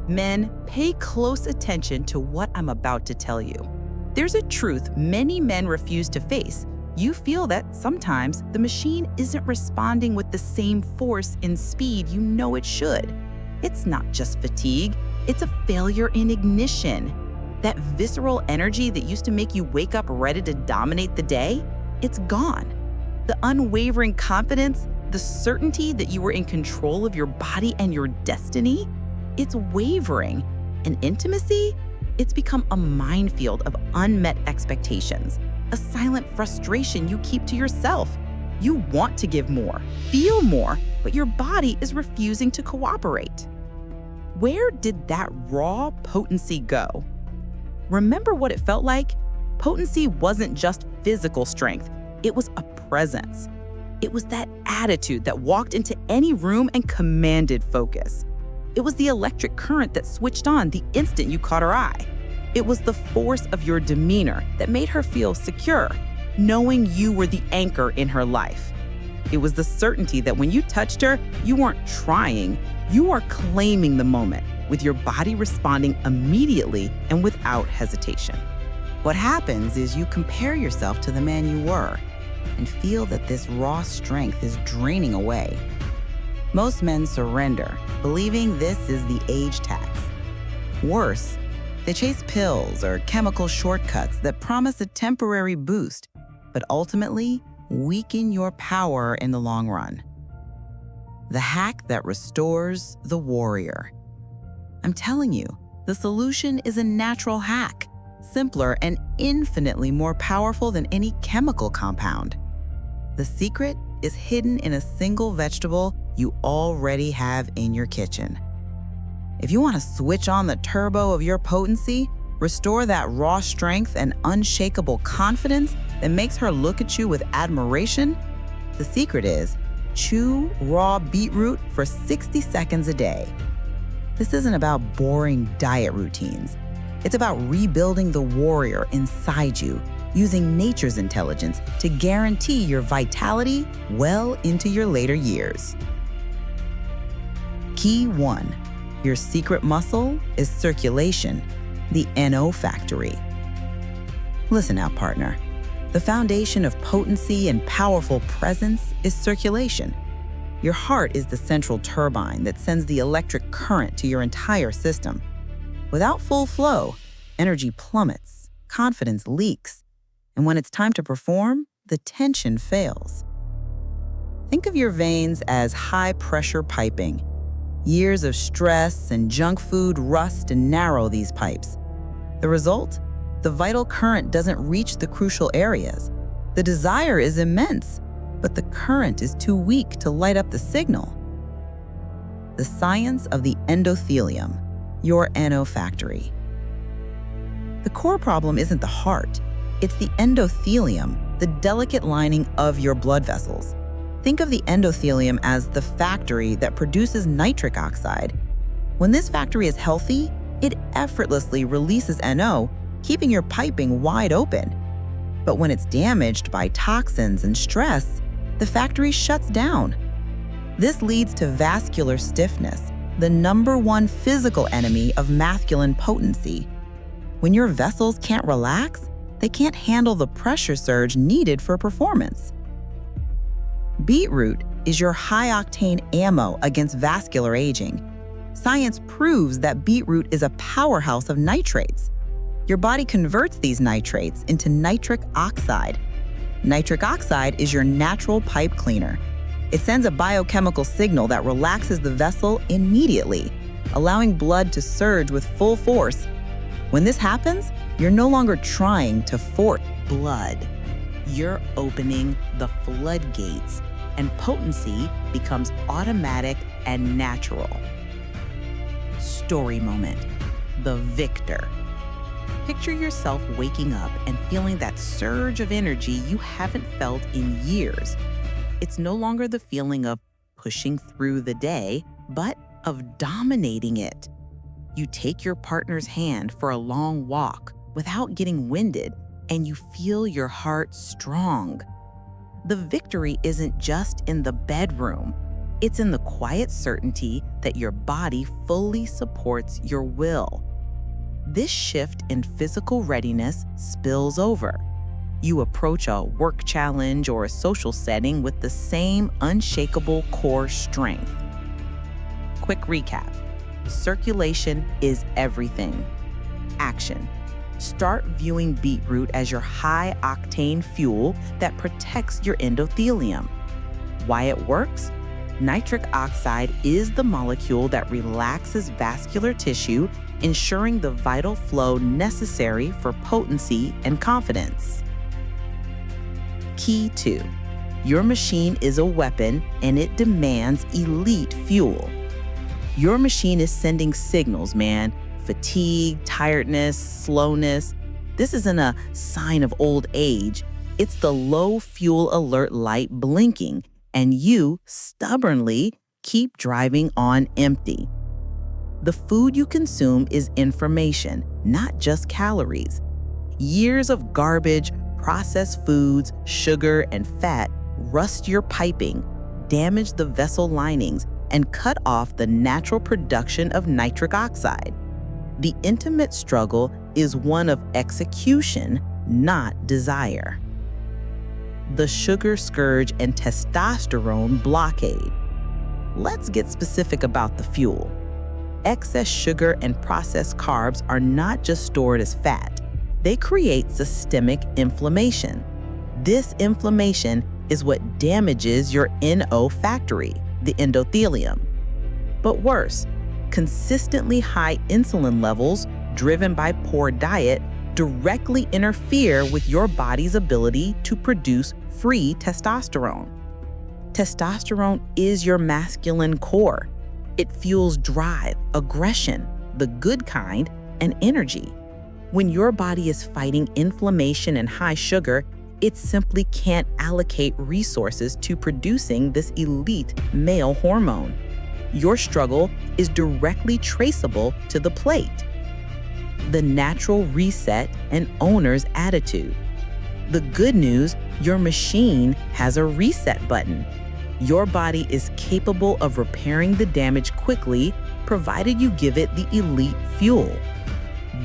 Men, pay close attention to what I'm about to tell you. There's a truth many men refuse to face. You feel that sometimes the machine isn't responding with the same force and speed you know it should. It's not just fatigue, it's a failure in ignition. That visceral energy that used to make you wake up ready to dominate the day, it's gone. The unwavering confidence, the certainty that you were in control of your body and your destiny, it's wavering. And intimacy, it's become a minefield of unmet expectations, a silent frustration you keep to yourself. You want to give more, feel more, but your body is refusing to cooperate. Where did that raw potency go? Remember what it felt like? Potency wasn't just physical strength, it was a presence. It was that attitude that walked into any room and commanded focus. It was the electric current that switched on the instant you caught her eye. It was the force of your demeanor that made her feel secure, knowing you were the anchor in her life. It was the certainty that when you touched her, you weren't trying, you are claiming the moment, with your body responding immediately and without hesitation. What happens is you compare yourself to the man you were and feel that this raw strength is draining away. Most men surrender, believing this is the age tax. Worse, they chase pills or chemical shortcuts that promise a temporary boost, but ultimately weaken your power in the long run. The hack that restores the warrior. I'm telling you, the solution is a natural hack, simpler and infinitely more powerful than any chemical compound. The secret is hidden in a single vegetable you already have in your kitchen. If you want to switch on the turbo of your potency, restore that raw strength and unshakable confidence that makes her look at you with admiration, the secret is chew raw beetroot for 60 seconds a day. This isn't about boring diet routines. It's about rebuilding the warrior inside you, using nature's intelligence to guarantee your vitality well into your later years. Key 1. Your secret muscle is circulation, the NO factory. Listen now, partner. The foundation of potency and powerful presence is circulation. Your heart is the central turbine that sends the electric current to your entire system. Without full flow, energy plummets, confidence leaks, and when it's time to perform, the tension fails. Think of your veins as high-pressure piping. Years of stress and junk food rust and narrow these pipes. The result? The vital current doesn't reach the crucial areas. The desire is immense, but the current is too weak to light up the signal. The science of the endothelium, your NO factory. The core problem isn't the heart, it's the endothelium, the delicate lining of your blood vessels. Think of the endothelium as the factory that produces nitric oxide. When this factory is healthy, it effortlessly releases NO, keeping your piping wide open. But when it's damaged by toxins and stress, the factory shuts down. This leads to vascular stiffness, the #1 physical enemy of masculine potency. When your vessels can't relax, they can't handle the pressure surge needed for performance. Beetroot is your high-octane ammo against vascular aging. Science proves that beetroot is a powerhouse of nitrates. Your body converts these nitrates into nitric oxide. Nitric oxide is your natural pipe cleaner. It sends a biochemical signal that relaxes the vessel immediately, allowing blood to surge with full force. When this happens, you're no longer trying to force blood. You're opening the floodgates, and potency becomes automatic and natural. Story moment. The victor. Picture yourself waking up and feeling that surge of energy you haven't felt in years. It's no longer the feeling of pushing through the day, but of dominating it. You take your partner's hand for a long walk without getting winded, and you feel your heart strong. The victory isn't just in the bedroom. It's in the quiet certainty that that your body fully supports your will. This shift in physical readiness spills over. You approach a work challenge or a social setting with the same unshakable core strength. Quick recap. Circulation is everything. Action. Start viewing beetroot as your high-octane fuel that protects your endothelium. Why it works? Nitric oxide is the molecule that relaxes vascular tissue, ensuring the vital flow necessary for potency and confidence. Key 2. Your machine is a weapon and it demands elite fuel. Your machine is sending signals, man. Fatigue, tiredness, slowness. This isn't a sign of old age. It's the low fuel alert light blinking, and you stubbornly keep driving on empty. The food you consume is information, not just calories. Years of garbage, processed foods, sugar, and fat rust your piping, damage the vessel linings, and cut off the natural production of nitric oxide. The intimate struggle is one of execution, not desire. The sugar scourge and testosterone blockade. Let's get specific about the fuel. Excess sugar and processed carbs are not just stored as fat. They create systemic inflammation. This inflammation is what damages your NO factory, the endothelium. But worse, consistently high insulin levels driven by poor diet directly interfere with your body's ability to produce free testosterone. Testosterone is your masculine core. It fuels drive, aggression, the good kind, and energy. When your body is fighting inflammation and high sugar, it simply can't allocate resources to producing this elite male hormone. Your struggle is directly traceable to the plate. The natural reset and owner's attitude. The good news, your machine has a reset button. Your body is capable of repairing the damage quickly, provided you give it the elite fuel.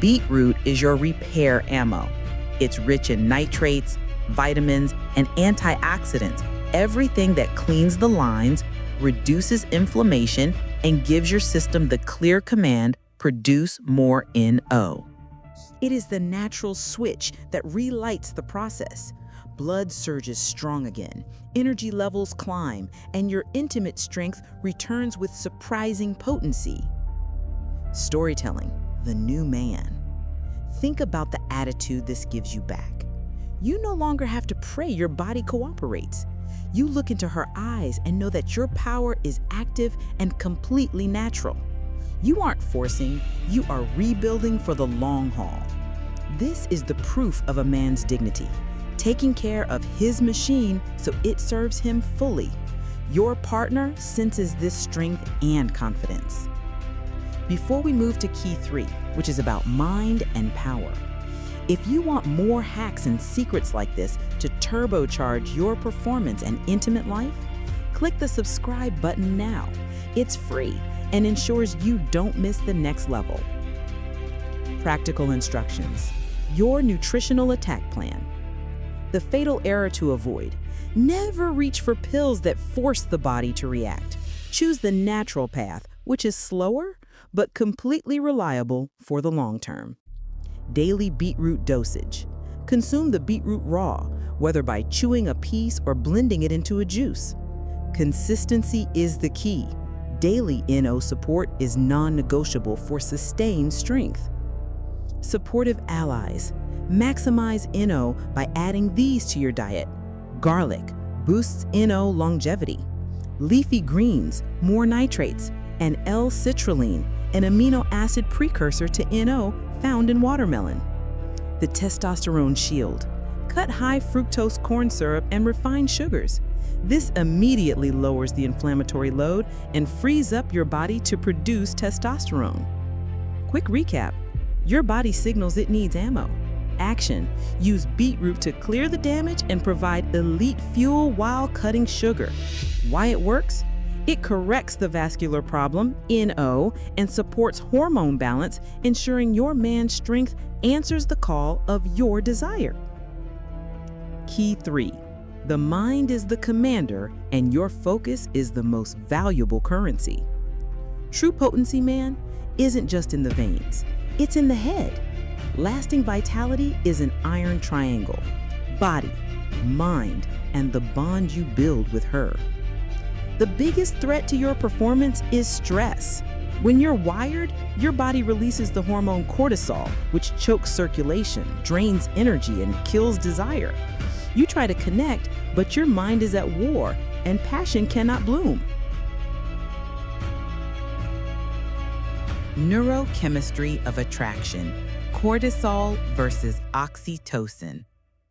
Beetroot is your repair ammo. It's rich in nitrates, vitamins, and antioxidants, everything that cleans the lines, reduces inflammation, and gives your system the clear command, produce more NO. It is the natural switch that relights the process. Blood surges strong again, energy levels climb, and your intimate strength returns with surprising potency. Storytelling, the new man. Think about the attitude this gives you back. You no longer have to pray your body cooperates. You look into her eyes and know that your power is active and completely natural. You aren't forcing, you are rebuilding for the long haul. This is the proof of a man's dignity, taking care of his machine so it serves him fully. Your partner senses this strength and confidence. Before we move to key 3, which is about mind and power, if you want more hacks and secrets like this to turbocharge your performance and intimate life, click the subscribe button now. It's free and ensures you don't miss the next level. Practical instructions. Your nutritional attack plan. The fatal error to avoid. Never reach for pills that force the body to react. Choose the natural path, which is slower but completely reliable for the long term. Daily beetroot dosage. Consume the beetroot raw, whether by chewing a piece or blending it into a juice. Consistency is the key. Daily NO support is non-negotiable for sustained strength. Supportive allies. Maximize NO by adding these to your diet. Garlic boosts NO longevity. Leafy greens, more nitrates, and L-citrulline, an amino acid precursor to NO found in watermelon. The testosterone shield. Cut high fructose corn syrup and refined sugars. This immediately lowers the inflammatory load and frees up your body to produce testosterone. Quick recap. Your body signals it needs ammo. Action. Use beetroot to clear the damage and provide elite fuel while cutting sugar. Why it works? It corrects the vascular problem, NO, and supports hormone balance, ensuring your man's strength answers the call of your desire. Key 3. The mind is the commander, and your focus is the most valuable currency. True potency, man, isn't just in the veins. It's in the head. Lasting vitality is an iron triangle: body, mind, and the bond you build with her. The biggest threat to your performance is stress. When you're wired, your body releases the hormone cortisol, which chokes circulation, drains energy, and kills desire. You try to connect, but your mind is at war, and passion cannot bloom. Neurochemistry of attraction: cortisol versus oxytocin.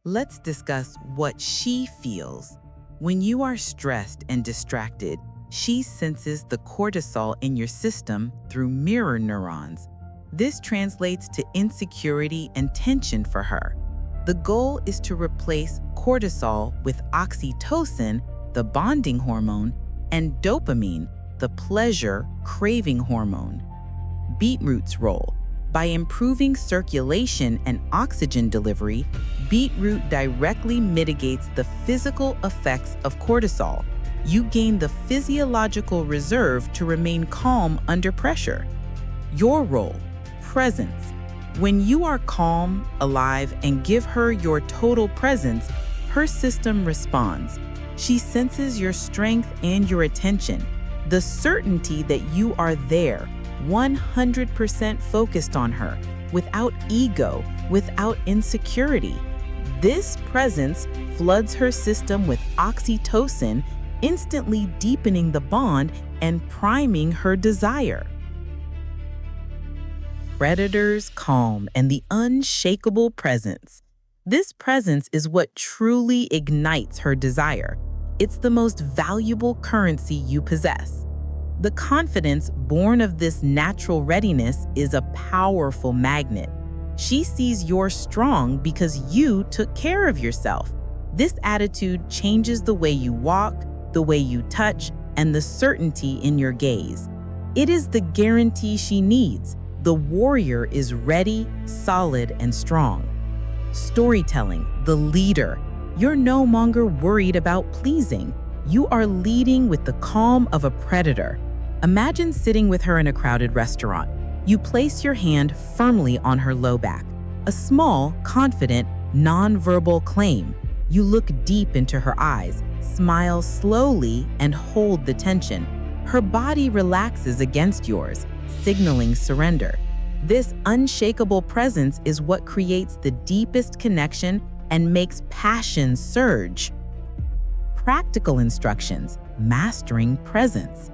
Let's discuss what she feels. When you are stressed and distracted, she senses the cortisol in your system through mirror neurons. This translates to insecurity and tension for her. The goal is to replace cortisol with oxytocin, the bonding hormone, and dopamine, the pleasure craving hormone. Beetroot's role: by improving circulation and oxygen delivery, beetroot directly mitigates the physical effects of cortisol. You gain the physiological reserve to remain calm under pressure. Your role: presence. When you are calm, alive, and give her your total presence, her system responds. She senses your strength and your attention, the certainty that you are there, 100% focused on her, without ego, without insecurity. This presence floods her system with oxytocin, instantly deepening the bond and priming her desire. Predator's calm and the unshakable presence. This presence is what truly ignites her desire. It's the most valuable currency you possess. The confidence born of this natural readiness is a powerful magnet. She sees you're strong because you took care of yourself. This attitude changes the way you walk, the way you touch, and the certainty in your gaze. It is the guarantee she needs. The warrior is ready, solid, and strong. Storytelling, the leader. You're no longer worried about pleasing. You are leading with the calm of a predator. Imagine sitting with her in a crowded restaurant. You place your hand firmly on her low back, a small, confident, non-verbal claim. You look deep into her eyes, smile slowly, and hold the tension. Her body relaxes against yours, signaling surrender. This unshakable presence is what creates the deepest connection and makes passion surge. Practical instructions: mastering presence.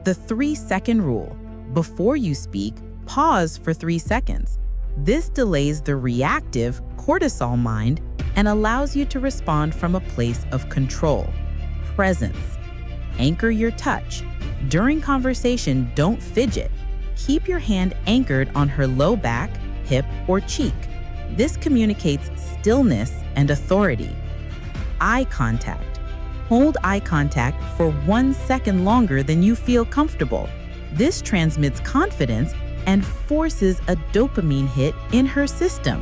The 3-second rule: before you speak, pause for 3 seconds. This delays the reactive cortisol mind and allows you to respond from a place of control. Presence. Anchor your touch. During conversation, don't fidget. Keep your hand anchored on her low back, hip, or cheek. This communicates stillness and authority. Eye contact. Hold eye contact for 1 second longer than you feel comfortable. This transmits confidence and forces a dopamine hit in her system.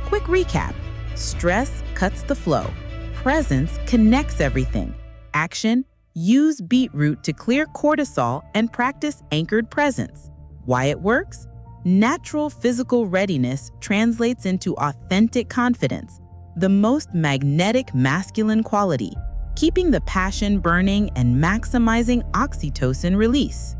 Quick recap: stress cuts the flow. Presence connects everything. Action: use beetroot to clear cortisol and practice anchored presence. Why it works? Natural physical readiness translates into authentic confidence, the most magnetic masculine quality, keeping the passion burning and maximizing oxytocin release.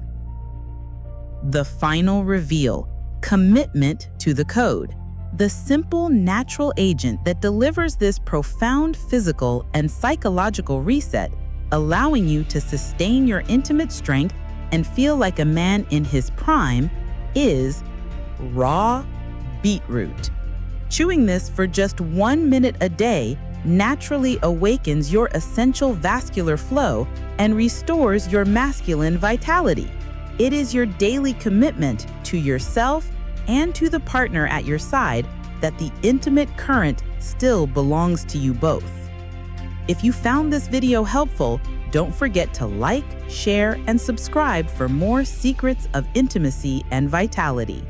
The final reveal: commitment to the code. The simple, natural agent that delivers this profound physical and psychological reset, allowing you to sustain your intimate strength and feel like a man in his prime, is raw beetroot. Chewing this for just 1 minute a day naturally awakens your essential vascular flow and restores your masculine vitality. It is your daily commitment to yourself and to the partner at your side that the intimate current still belongs to you both. If you found this video helpful, Don't forget to like, share, and subscribe for more secrets of intimacy and vitality.